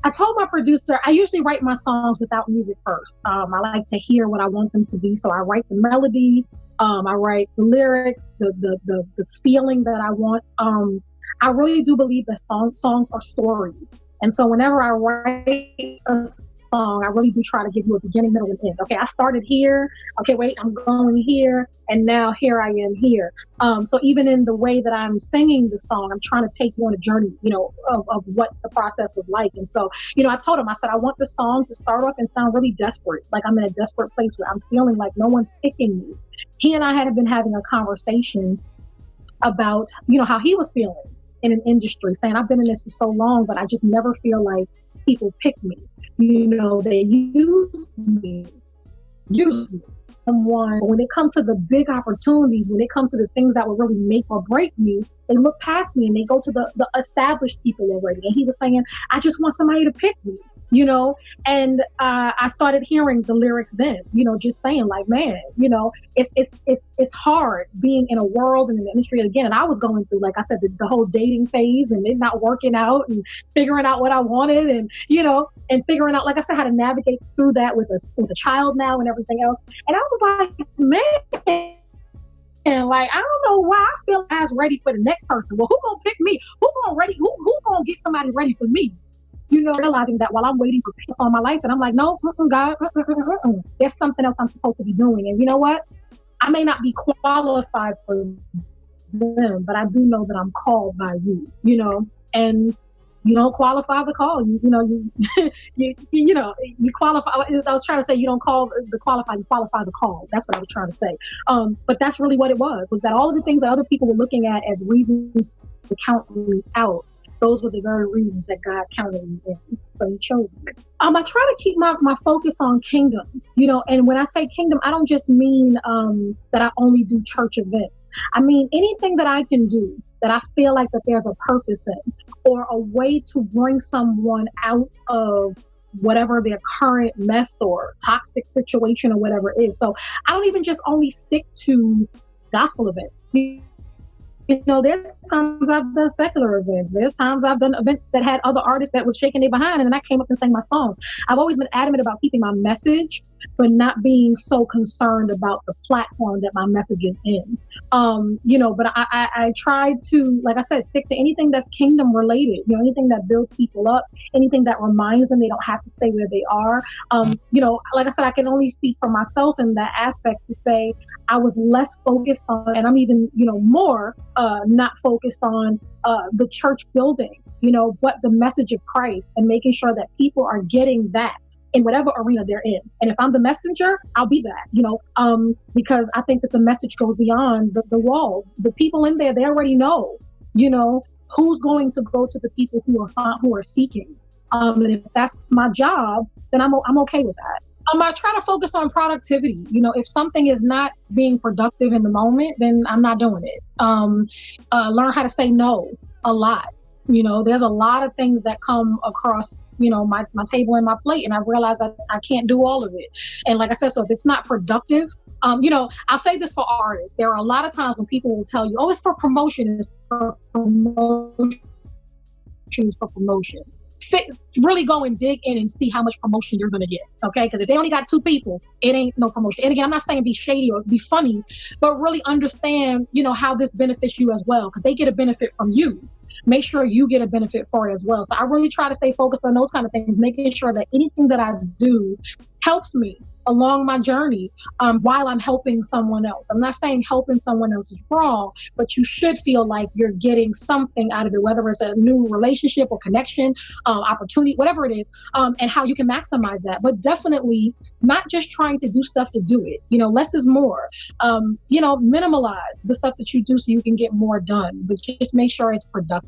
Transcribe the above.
I told my producer, I usually write my songs without music first. I like to hear what I want them to be. So I write the melody, I write the lyrics, the feeling that I want. I really do believe that songs are stories. And so whenever I write a song, I really do try to give you a beginning, middle, and end. Okay, I started here. Okay, wait, I'm going here. And now here I am here. So even in the way that I'm singing the song, I'm trying to take you on a journey, of what the process was like. And so, I told him, I said, I want the song to start off and sound really desperate. Like I'm in a desperate place where I'm feeling like no one's picking me. He and I had been having a conversation about, how he was feeling in an industry, saying I've been in this for so long, but I just never feel like people pick me. They use me. Someone, but when it comes to the big opportunities, when it comes to the things that will really make or break me, they look past me and they go to the established people already. And he was saying, I just want somebody to pick me. And I started hearing the lyrics then, just saying like, man, it's hard being in a world and in the industry again. And I was going through, like I said, the whole dating phase and it not working out and figuring out what I wanted and, and figuring out, like I said, how to navigate through that with a child now and everything else. And I was like, man, and like, I don't know why I feel as ready for the next person. Well, who's going to pick me? Who's going to get somebody ready for me? Realizing that while I'm waiting for peace on my life, and I'm like, no, God, there's something else I'm supposed to be doing. And you know what? I may not be qualified for them, but I do know that I'm called by you, and you don't qualify the call. You qualify. I was trying to say you don't call the qualify, you qualify the call. That's what I was trying to say. But that's really what it was that all of the things that other people were looking at as reasons to count me out, those were the very reasons that God counted me in. So he chose me. I try to keep my focus on kingdom, and when I say kingdom, I don't just mean that I only do church events. I mean anything that I can do that I feel like that there's a purpose in, or a way to bring someone out of whatever their current mess or toxic situation or whatever it is. So I don't even just only stick to gospel events. There's times I've done secular events. There's times I've done events that had other artists that was shaking their behind, and then I came up and sang my songs. I've always been adamant about keeping my message, but not being so concerned about the platform that my message is in. But I try to, like I said, stick to anything that's kingdom related, anything that builds people up, anything that reminds them they don't have to stay where they are. Like I said, I can only speak for myself in that aspect to say I was less focused on, and I'm even, more not focused on the church building, but the message of Christ, and making sure that people are getting that in whatever arena they're in. And if I'm the messenger, I'll be that, because I think that the message goes beyond the walls. The people in there, they already know, who's going to go to the people who are seeking. And if that's my job, then I'm okay with that. I try to focus on productivity. If something is not being productive in the moment, then I'm not doing it. Learn how to say no a lot. There's a lot of things that come across, my table and my plate, and I realize that I can't do all of it. And like I said, so if it's not productive, I'll say this for artists. There are a lot of times when people will tell you, oh, it's for promotion, it's for promotion, it's for promotion. Really go and dig in and see how much promotion you're going to get. Okay. Because if they only got 2 people, it ain't no promotion. And again, I'm not saying be shady or be funny, but really understand, how this benefits you as well. Because they get a benefit from you. Make sure you get a benefit for it as well. So I really try to stay focused on those kind of things, making sure that anything that I do helps me along my journey while I'm helping someone else. I'm not saying helping someone else is wrong, but you should feel like you're getting something out of it, whether it's a new relationship or connection, opportunity, whatever it is, and how you can maximize that. But definitely not just trying to do stuff to do it. Less is more. Minimalize the stuff that you do so you can get more done, but just make sure it's productive.